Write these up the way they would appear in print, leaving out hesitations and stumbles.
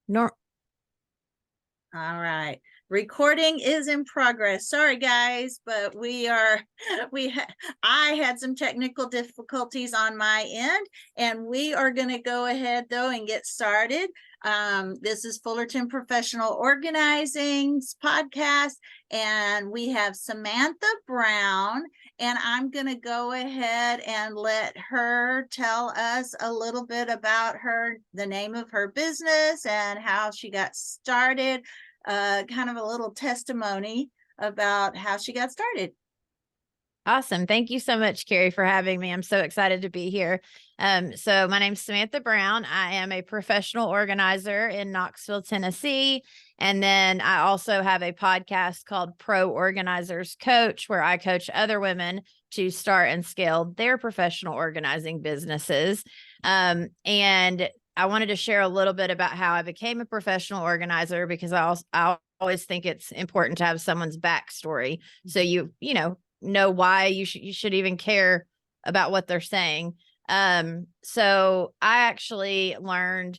Nor All right. Recording is in progress. Sorry, guys, but I had some technical difficulties on my end, and we are going to go ahead, though, and get started. This is Fullerton Professional Organizing's podcast, and we have Samantha Brown, and I'm going to go ahead and let her tell us a little bit about the name of her business and how she got started. Kind of a little testimony about how she got started. Awesome. Thank you so much, Carrie, for having me. I'm so excited to be here. So my name's Samantha Brown. I am a professional organizer in Knoxville, Tennessee. And then I also have a podcast called Pro Organizers Coach, where I coach other women to start and scale their professional organizing businesses. And I wanted to share a little bit about how I became a professional organizer, because I always think it's important to have someone's backstory. So you know why you should even care about what they're saying. So I actually learned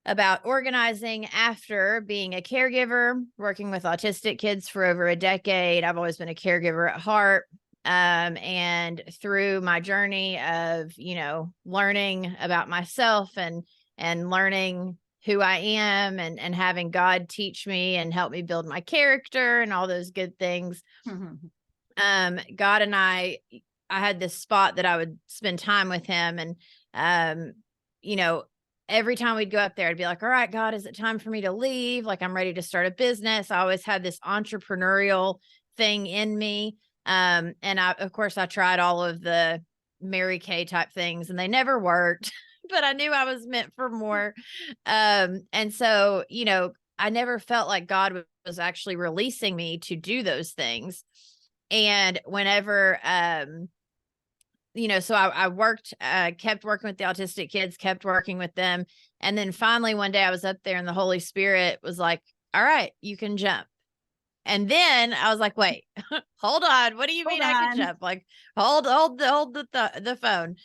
about organizing after being a caregiver, working with autistic kids for over a decade. I've always been a caregiver at heart. And through my journey of, learning about myself and learning who I am and having God teach me and help me build my character and all those good things. God and I had this spot that I would spend time with him. And, every time we'd go up there, I'd be like, all right, God, is it time for me to leave? Like, I'm ready to start a business. I always had this entrepreneurial thing in me. And of course, I tried all of the Mary Kay type things and they never worked, but I knew I was meant for more. And so, I never felt like God was actually releasing me to do those things. And whenever, so I worked, kept working with the autistic kids, kept working with them. And then finally one day I was up there and the Holy Spirit was like, all right, you can jump. And then I was like, wait, hold on. What do you mean I can jump? Like, hold the phone.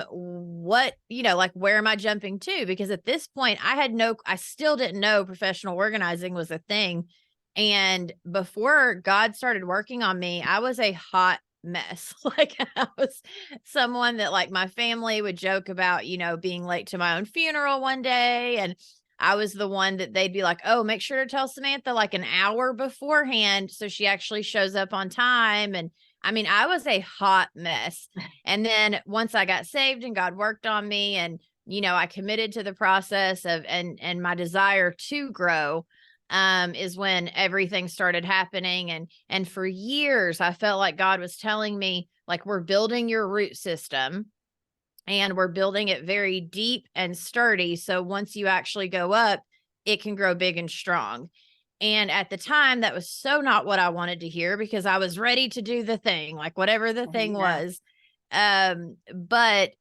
What, like, where am I jumping to? Because at this point I still didn't know professional organizing was a thing. And before God started working on me, I was a hot mess. Like, I was someone that, like, my family would joke about, being late to my own funeral one day. And I was the one that they'd be like, oh, make sure to tell Samantha like an hour beforehand so she actually shows up on time. And I mean, I was a hot mess. And then once I got saved and God worked on me and, I committed to the process of and my desire to grow, is when everything started happening. And for years, I felt like God was telling me, like, we're building your root system. And we're building it very deep and sturdy. So once you actually go up, it can grow big and strong. And at the time, that was so not what I wanted to hear, because I was ready to do the thing, like whatever the thing was. But,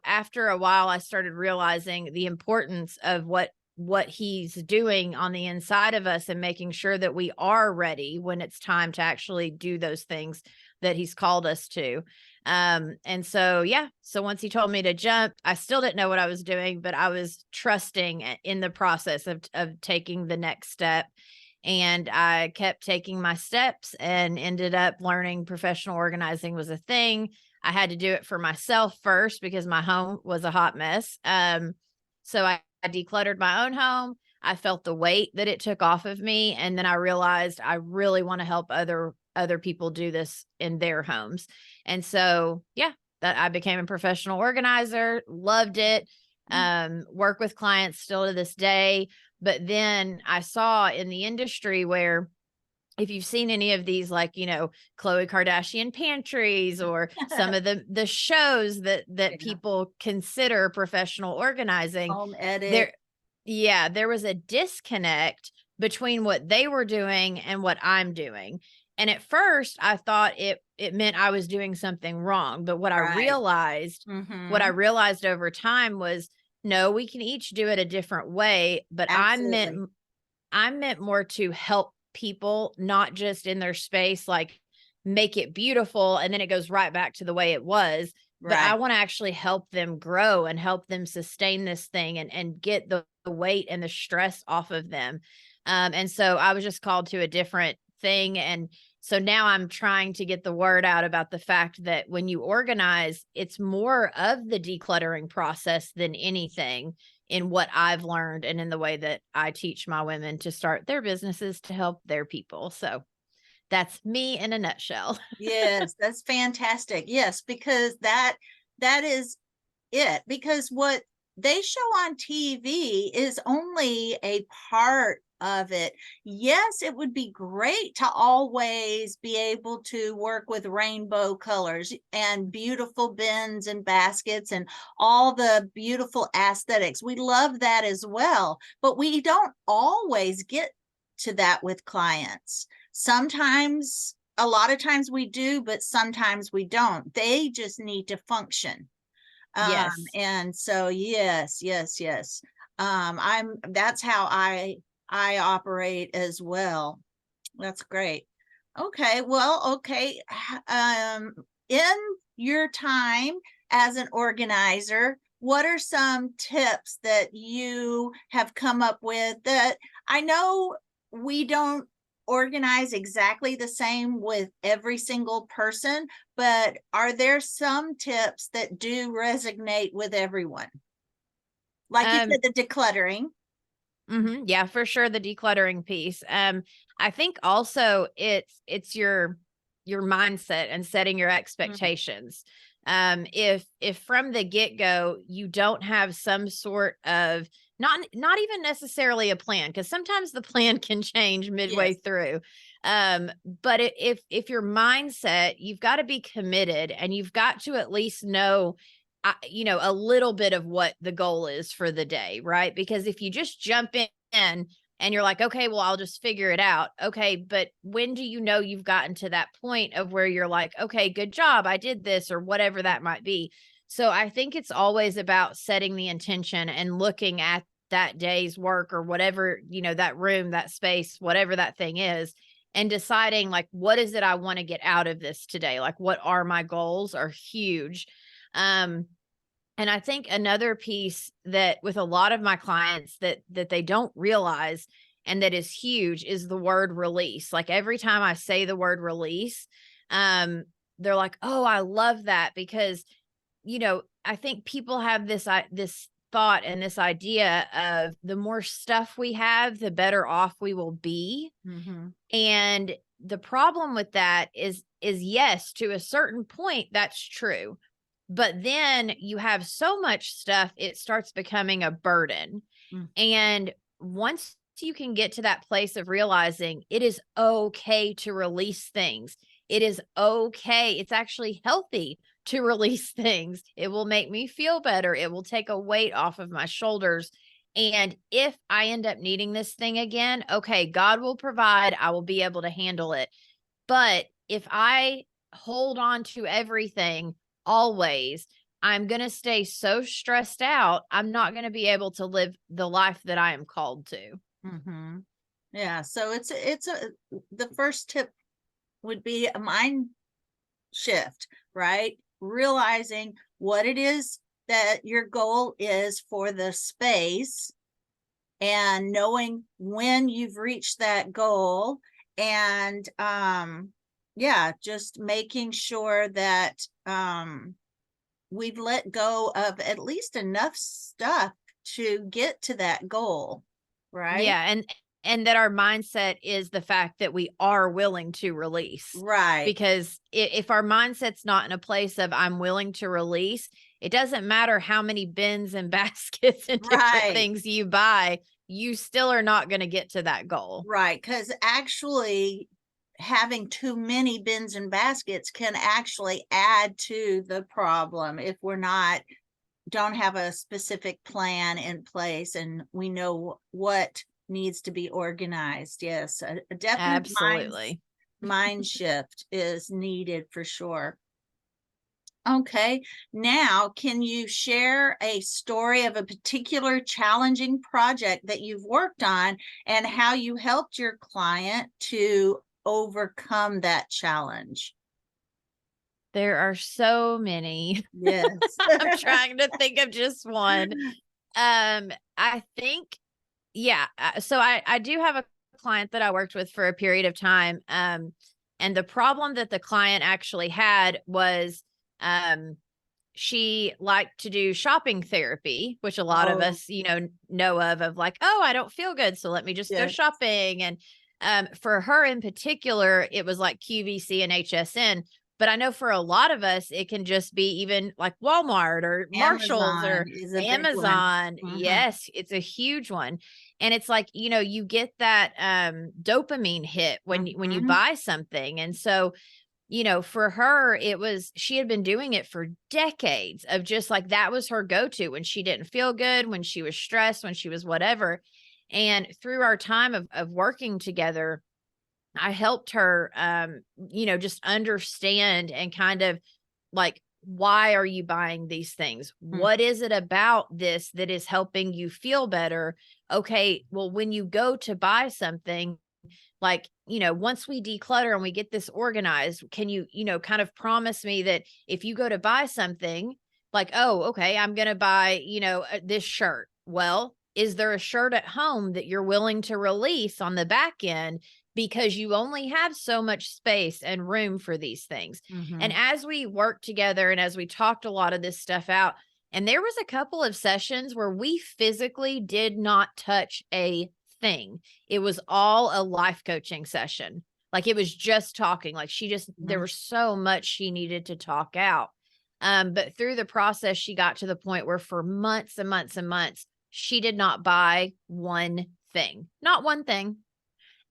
after a while, I started realizing the importance of what he's doing on the inside of us and making sure that we are ready when it's time to actually do those things that he's called us to. And so once he told me to jump, I still didn't know what I was doing, but I was trusting in the process of taking the next step. And I kept taking my steps and ended up learning professional organizing was a thing. I had to do it for myself first because my home was a hot mess. So I decluttered my own home. I felt the weight that it took off of me. And then I realized I really want to help other people do this in their homes. And so, that I became a professional organizer, loved it, work with clients still to this day. But then I saw in the industry where, if you've seen any of these, like, Khloe Kardashian pantries or some of the shows that people consider professional organizing, Home edit. there was a disconnect between what they were doing and what I'm doing. And at first I thought it meant I was doing something wrong. But what I realized over time was, no, we can each do it a different way. But Absolutely. I meant more to help people, not just in their space, like make it beautiful. And then it goes right back to the way it was. but I Right. want to actually help them grow and help them sustain this thing and get the weight and the stress off of them. And so I was just called to a different thing. And so now I'm trying to get the word out about the fact that when you organize, it's more of the decluttering process than anything, in what I've learned and in the way that I teach my women to start their businesses to help their people. So that's me in a nutshell. Yes, that's fantastic. Yes, because that is it. Because what they show on TV is only a part of it. Yes, it would be great to always be able to work with rainbow colors and beautiful bins and baskets and all the beautiful aesthetics. We love that as well, but we don't always get to that with clients. Sometimes, a lot of times we do, but sometimes we don't. They just need to function. Yes. And so yes, yes, yes. That's how I operate as well. That's great. Okay, well, okay. In your time as an organizer, what are some tips that you have come up with that I know we don't organize exactly the same with every single person, but are there some tips that do resonate with everyone? Like you Um, said, the decluttering. yeah, for sure. The decluttering piece. I think also it's your mindset and setting your Mhm. expectations. If from the get-go you don't have some sort of, not even necessarily a plan, because sometimes the plan can change midway Yes. through. But if your mindset, you've got to be committed and you've got to at least know, a little bit of what the goal is for the day, right? Because if you just jump in and you're like, okay, well, I'll just figure it out. Okay. But when do you know you've gotten to that point of where you're like, okay, good job, I did this, or whatever that might be. So I think it's always about setting the intention and looking at that day's work or whatever, that room, that space, whatever that thing is, and deciding like, what is it I want to get out of this today? Like, what are my goals are huge. Um, and I think another piece that with a lot of my clients that they don't realize and that is huge is the word release. Like every time I say the word release, um, they're like, "Oh, I love that," because I think people have this thought and this idea of the more stuff we have, the better off we will be. Mhm. And the problem with that is yes, to a certain point, that's true. But then you have so much stuff, it starts becoming a burden. Mm. And once you can get to that place of realizing it is okay to release things, it is okay. It's actually healthy to release things. It will make me feel better. It will take a weight off of my shoulders. And if I end up needing this thing again, okay, God will provide. I will be able to handle it. But if I hold on to everything always, I'm going to stay so stressed out. I'm not going to be able to live the life that I am called to. Mhm. Yeah, so it's the first tip would be a mind shift, right? Realizing what it is that your goal is for the space and knowing when you've reached that goal and yeah, just making sure that we've let go of at least enough stuff to get to that goal, right? Yeah, and that our mindset is the fact that we are willing to release. Right. Because if our mindset's not in a place of I'm willing to release, it doesn't matter how many bins and baskets and different Right. things you buy, you still are not going to get to that goal. Right, because actually having too many bins and baskets can actually add to the problem if we're not don't have a specific plan in place and we know what needs to be organized. Yes, a definite Absolutely. mind shift is needed for sure. Okay, now can you share a story of a particular challenging project that you've worked on and how you helped your client to overcome that challenge? There are so many. Yes. I'm trying to think of just one. I think, yeah. So I do have a client that I worked with for a period of time. And the problem that the client actually had was, she liked to do shopping therapy, which a lot of Oh, us, know of like, oh, I don't feel good, so let me just go yes. shopping. And for her in particular, it was like QVC and HSN. But I know for a lot of us, it can just be even like Walmart or Marshalls Amazon or is a big one. Amazon. Mhm. Yes, it's a huge one. And it's like, you get that dopamine hit when you Mhm. buy something. And so, for her, she had been doing it for decades of just like that was her go to when she didn't feel good, when she was stressed, when she was whatever. And through our time of working together, I helped her, just understand and kind of like, why are you buying these things? Mm. What is it about this that is helping you feel better? Okay, well, when you go to buy something, like, once we declutter and we get this organized, can you, kind of promise me that if you go to buy something, like, oh, okay, I'm going to buy, this shirt. Well, is there a shirt at home that you're willing to release on the back end because you only have so much space and room for these things? And Mhm. as we worked together and as we talked a lot of this stuff out, and there was a couple of sessions where we physically did not touch a thing. It was all a life coaching session. Like it was just talking. Like there Mhm. was so much she needed to talk out. But through the process, she got to the point where for months and months and months, she did not buy one thing, not one thing.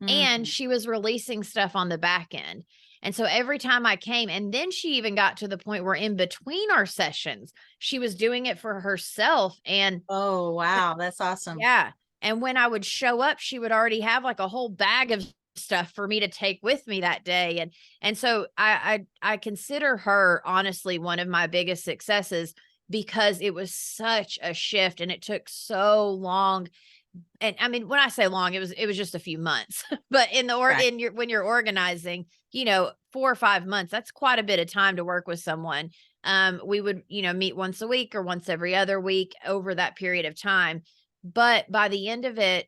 And Mhm. she was releasing stuff on the back end. And so every time I came, and then she even got to the point where in between our sessions, she was doing it for herself. And Oh, wow, that's awesome. yeah. And when I would show up, she would already have like a whole bag of stuff for me to take with me that day. And so I consider her honestly one of my biggest successes because it was such a shift and it took so long. And I mean, when I say long, it was just a few months. But Right. in your when you're organizing, 4 or 5 months, that's quite a bit of time to work with someone. We would, meet once a week or once every other week over that period of time. But by the end of it,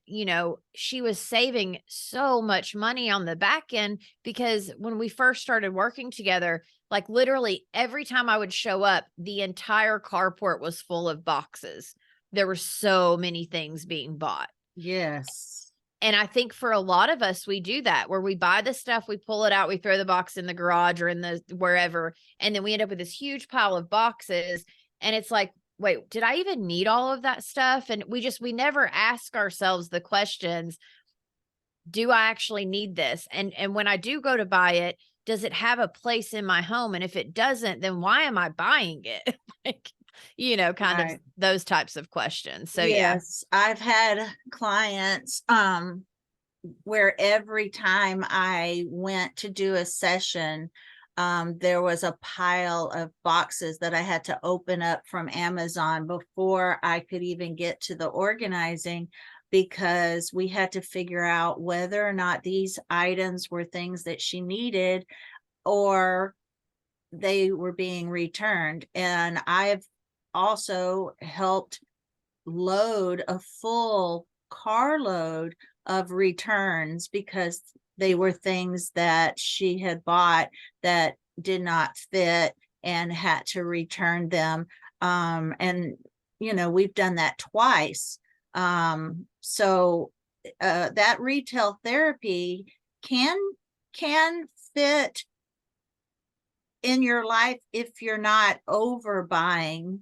she was saving so much money on the back end because when we first started working together, like literally every time I would show up, the entire carport was full of boxes. There were so many things being bought. Yes. And I think for a lot of us, we do that where we buy the stuff, we pull it out, we throw the box in the garage or in the wherever, and then we end up with this huge pile of boxes. And it's like, wait, did I even need all of that stuff? And we never ask ourselves the questions, do I actually need this? And when I do go to buy it, does it have a place in my home? And if it doesn't, then why am I buying it? Like, kind of Right. those types of questions. So yeah. Yes, I've had clients where every time I went to do a session, there was a pile of boxes that I had to open up from Amazon before I could even get to the organizing, because we had to figure out whether or not these items were things that she needed or they were being returned. And I've also helped load a full carload of returns because they were things that she had bought that did not fit and had to return them. And we've done that twice. So that retail therapy can fit in your life if you're not overbuying.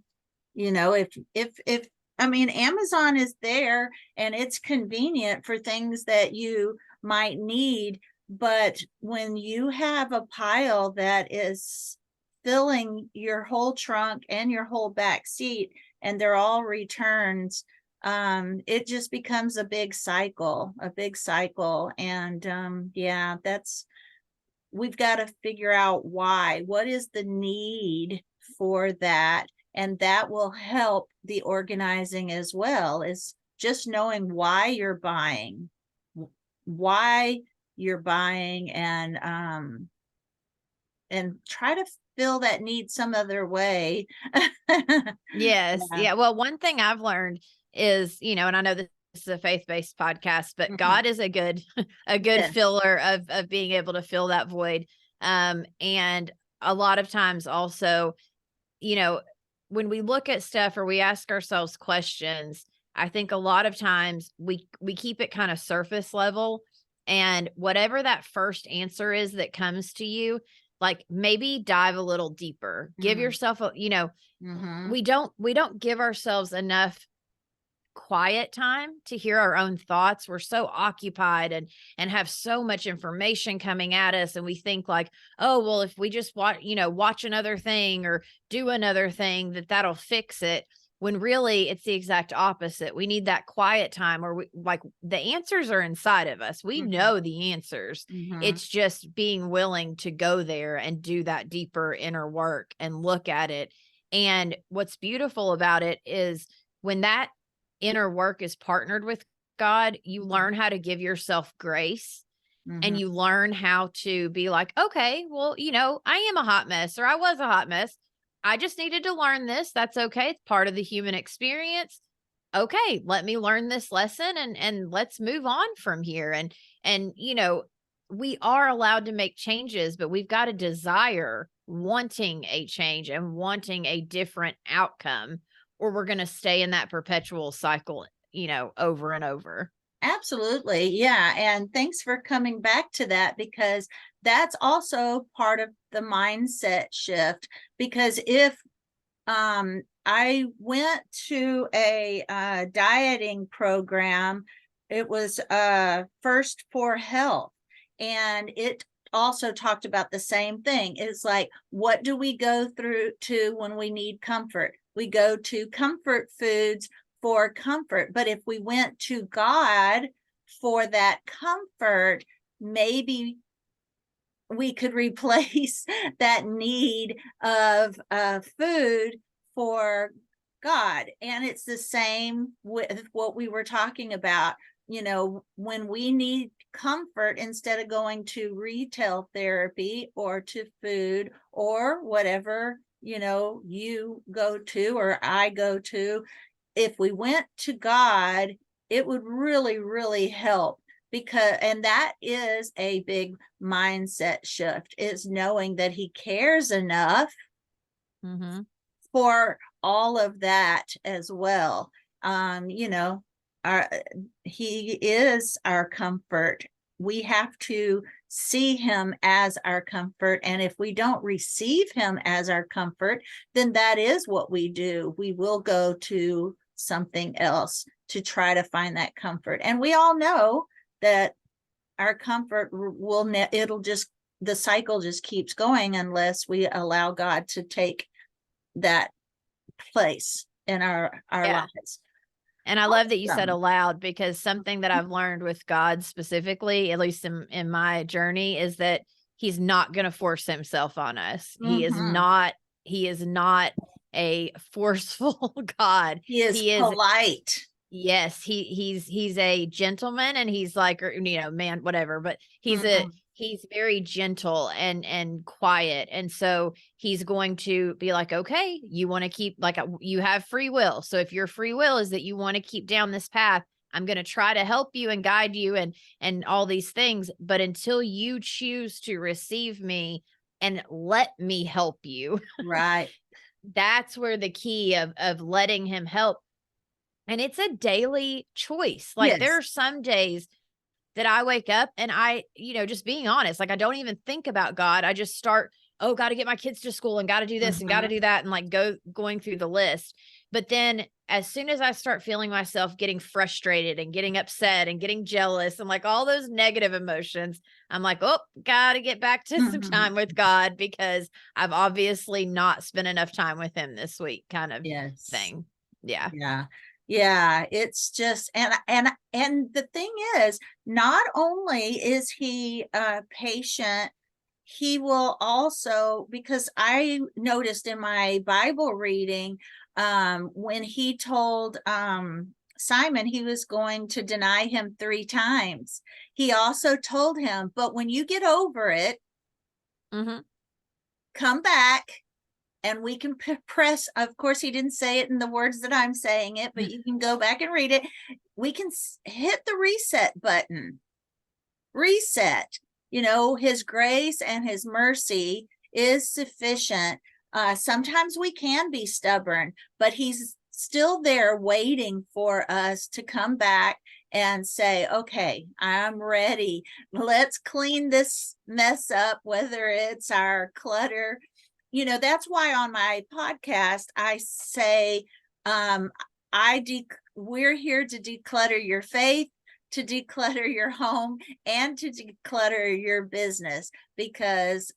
If I mean, Amazon is there and it's convenient for things that you might need, but when you have a pile that is filling your whole trunk and your whole back seat and they're all returns, it just becomes a big cycle. And yeah, we've got to figure out what is the need for that, and that will help the organizing as well, is just knowing why you're buying, and try to fill that need some other way. Yes. Yeah. Yeah. Well, one thing I've learned is, and I know this is a faith-based podcast, but Mhm. God is a good, a good Yes. filler of being able to fill that void. And a lot of times also, when we look at stuff or we ask ourselves questions, I think a lot of times we keep it kind of surface level, and whatever that first answer is that comes to you, like maybe dive a little deeper. Give Mhm. yourself a, Mhm. we don't give ourselves enough quiet time to hear our own thoughts. We're so occupied and have so much information coming at us, and we think like, oh, well, if we just watch another thing or do another thing, that'll fix it, when really it's the exact opposite. We need that quiet time where the answers are inside of us. We Mhm. know the answers. Mhm. It's just being willing to go there and do that deeper inner work and look at it. And what's beautiful about it is when that inner work is partnered with God, you learn how to give yourself grace, and Mhm. you learn how to be like, okay, well, I am a hot mess, or I was a hot mess. I just needed to learn this. That's okay. It's part of the human experience. Okay, let me learn this lesson, and let's move on from here. And we are allowed to make changes, but we've got to desire wanting a change and wanting a different outcome, or we're going to stay in that perpetual cycle, over and over. Absolutely. Yeah. And thanks for coming back to that, because that's also part of the mindset shift. Because if I went to a dieting program, it was First for Health, and it also talked about the same thing. It's like, what do we go through to when we need comfort? We go to comfort foods for comfort. But if we went to God for that comfort, maybe we could replace that need of food for God. And it's the same with what we were talking about. When we need comfort, instead of going to retail therapy or to food or whatever, you go to or I go to, if we went to God, it would really, really help. And that is a big mindset shift, is knowing that he cares enough Mm-hmm. for all of that as well. You know, our he is our comfort. We have to see him as our comfort. And if we don't receive him as our comfort, then that is what we do. We will go to something else to try to find that comfort. And we all know that our comfort it'll just, the cycle just keeps going unless we allow God to take that place in our Yeah. lives. And I love that you said Awesome. aloud, because something that I've learned with God specifically, at least in my journey, is that he's not going to force himself on us. Mhm. He is not a forceful God. He is He is, polite. yes, he's a gentleman, and he's like, or, man, whatever, but Mhm. he's very gentle and quiet. And so he's going to be like, okay, you want to keep, like, you have free will. So if your free will is that you want to keep down this path, I'm going to try to help you and guide you and all these things. But until you choose to receive me and let me help you, Right. that's where the key of letting him help. And it's a daily choice. Like, there Yes. are some days that I wake up and just being honest, like, I don't even think about God. I just start, oh, got to get my kids to school and got to do this and got to Mhm. do that, and like going through the list. But then as soon as I start feeling myself getting frustrated and getting upset and getting jealous and like all those negative emotions, I'm like, oh, got to get back to some Mhm. time with God, because I've obviously not spent enough time with him this week, kind of Yes. thing. Yeah. Yeah. Yeah, it's just, and the thing is, not only is he patient, he will also, because I noticed in my Bible reading, when he told Simon he was going to deny him 3 times, he also told him, but when you get over it, Hmm. come back and we can press. Of course, he didn't say it in the words that I'm saying it, but you can go back and read it. We can hit the reset button. Reset. His grace and his mercy is sufficient. Sometimes we can be stubborn, but he's still there waiting for us to come back and say, okay, I'm ready. Let's clean this mess up, whether it's our clutter. That's why on my podcast, I say, we're here to declutter your faith, to declutter your home, and to declutter your business, because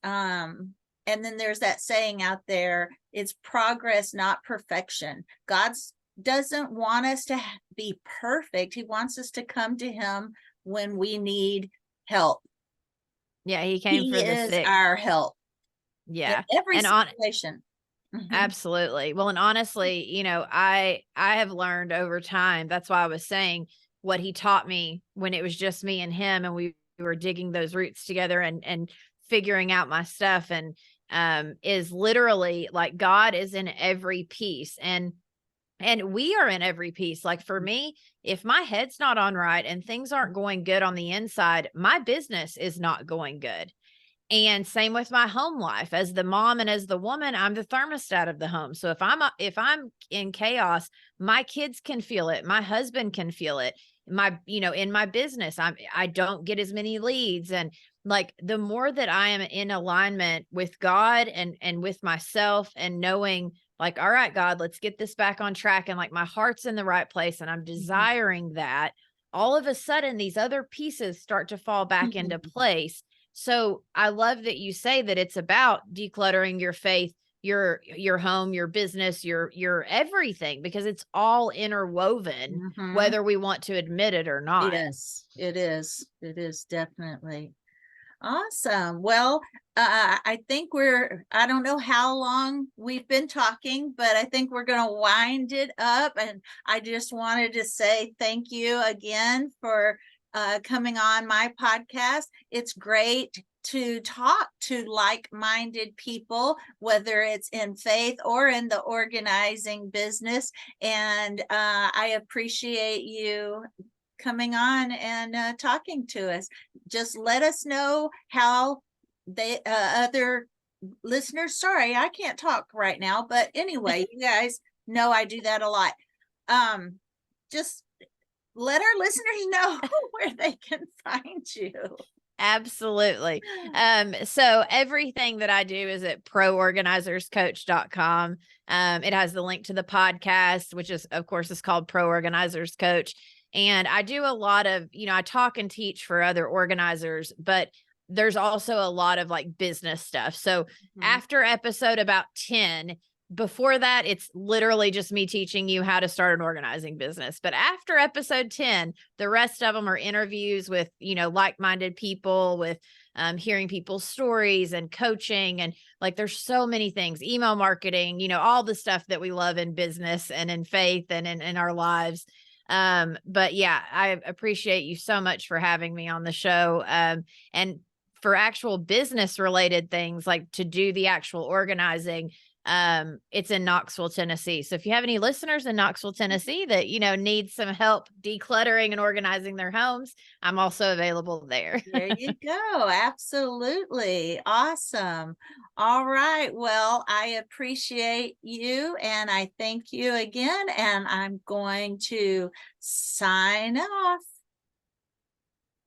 and then there's that saying out there, it's progress, not perfection. God doesn't want us to be perfect. He wants us to come to him when we need help. Yeah, he came for the sick. Our help. Yeah. In every situation. Absolutely. Well, and honestly, I have learned over time. That's why I was saying what he taught me when it was just me and him, and we were digging those roots together and figuring out my stuff, and is literally like God is in every piece, and we are in every piece. Like for me, if my head's not on right and things aren't going good on the inside, my business is not going good. And same with my home life. As the mom and as the woman, I'm the thermostat of the home. So if I'm in chaos, my kids can feel it. My husband can feel it. In my business, I don't get as many leads. And like the more that I am in alignment with God and with myself, and knowing like, all right, God, let's get this back on track. And like my heart's in the right place and I'm desiring that, all of a sudden these other pieces start to fall back into place. So I love that you say that it's about decluttering your faith, your home, your business, your everything, because it's all interwoven, whether we want to admit it or not. Yes, it is. It is definitely. Awesome. Well, I think I don't know how long we've been talking, but I think we're going to wind it up. And I just wanted to say thank you again for coming on my podcast. It's great to talk to like-minded people, whether it's in faith or in the organizing business. And I appreciate you coming on and talking to us. Just let us know how they other listeners, sorry, I can't talk right now, but anyway, you guys know I do that a lot. Just let our listeners know where they can find you. Absolutely. So everything that I do is at proorganizerscoach.com. It has the link to the podcast, which is, of course, is called Pro Organizers Coach. And I do a lot of, I talk and teach for other organizers, but there's also a lot of like business stuff. So after episode about 10, before that, it's literally just me teaching you how to start an organizing business. But after episode 10, the rest of them are interviews with, like-minded people, with hearing people's stories and coaching. And like, there's so many things, email marketing, all the stuff that we love in business and in faith and in our lives. But yeah, I appreciate you so much for having me on the show. And for actual business related things, like to do the actual organizing, it's in Knoxville, Tennessee. So if you have any listeners in Knoxville, Tennessee that, need some help decluttering and organizing their homes, I'm also available there. There you go. Absolutely. Awesome. All right. Well, I appreciate you and I thank you again. And I'm going to sign off.